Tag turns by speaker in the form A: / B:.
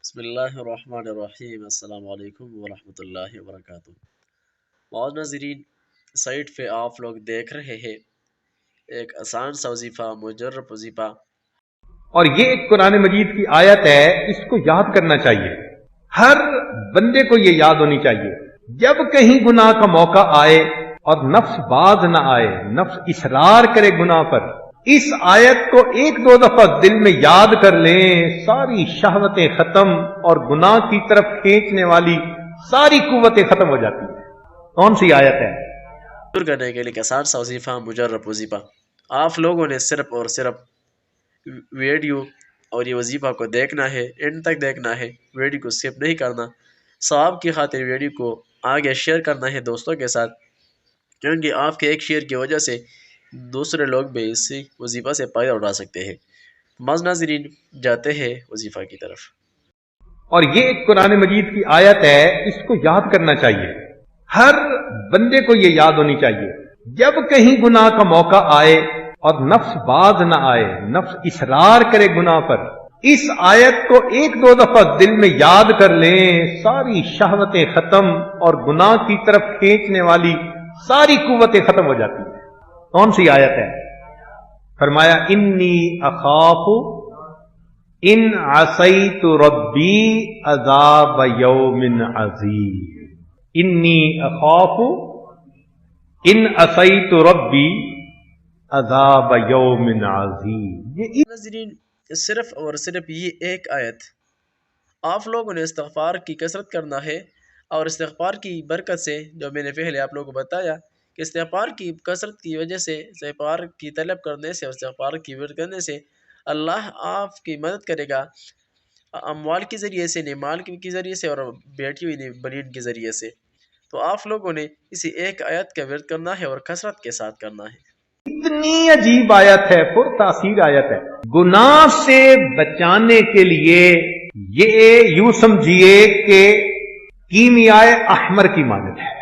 A: بسم اللہ الرحمن الرحیم۔ السلام علیکم ورحمۃ اللہ وبرکاتہ۔ معزز ناظرین، سائٹ پہ آپ لوگ دیکھ رہے ہیں ایک آسان سا وظیفہ، مجرب وظیفہ،
B: اور یہ ایک قرآن مجید کی آیت ہے، اس کو یاد کرنا چاہیے، ہر بندے کو یہ یاد ہونی چاہیے۔ جب کہیں گناہ کا موقع آئے اور نفس باز نہ آئے، نفس اصرار کرے گناہ پر، اس آیت کو ایک دو دفعہ دل میں یاد کر لیں، ساری شہوتیں ختم اور گناہ کی طرف کھینچنے والی ساری قوتیں ختم ہو جاتی ہیں۔ کون سی آیت ہے؟
A: دور کرنے کے لیے آسان سا وظیفہ، مجرب وظیفہ۔ آپ لوگوں نے صرف اور صرف ویڈیو اور یہ وظیفہ کو دیکھنا ہے، اینڈ تک دیکھنا ہے، ویڈیو کو سکپ نہیں کرنا۔ ثواب کی خاطر ویڈیو کو آگے شیئر کرنا ہے دوستوں کے ساتھ، کیونکہ آپ کے ایک شیئر کی وجہ سے دوسرے لوگ بھی اسی وظیفہ سے فائدہ اٹھا سکتے ہیں۔ معزز ناظرین، جاتے ہیں وظیفہ کی طرف۔
B: اور یہ ایک قرآن مجید کی آیت ہے، اس کو یاد کرنا چاہیے، ہر بندے کو یہ یاد ہونی چاہیے۔ جب کہیں گناہ کا موقع آئے اور نفس باز نہ آئے، نفس اصرار کرے گناہ پر، اس آیت کو ایک دو دفعہ دل میں یاد کر لیں، ساری شہوتیں ختم اور گناہ کی طرف کھینچنے والی ساری قوتیں ختم ہو جاتی ہیں۔ کون سی آیت ہے؟ فرمایا انی اخاف ان عصیت ربی عذاب یوم عظیم۔ انی اخاف ان عصیت ربی عذاب یوم عظیم۔
A: ناظرین، صرف اور صرف یہ ایک آیت، آپ لوگوں نے استغفار کی کثرت کرنا ہے، اور استغفار کی برکت سے، جو میں نے پہلے آپ لوگوں کو بتایا کہ استغفار کی کثرت کی وجہ سے، استغفار کی طلب کرنے سے اور استغفار کی ورد کرنے سے اللہ آپ کی مدد کرے گا، اموال کے ذریعے سے، مال کے ذریعے سے، اور بیٹیوں بنین کے ذریعے سے۔ تو آپ لوگوں نے اسی ایک آیت کا ورد کرنا ہے اور کثرت کے ساتھ کرنا ہے۔
B: اتنی عجیب آیت ہے، پر تاثیر آیت ہے۔ گناہ سے بچانے کے لیے یہ یوں سمجھیے کہ کیمیائے احمر کی مانند ہے۔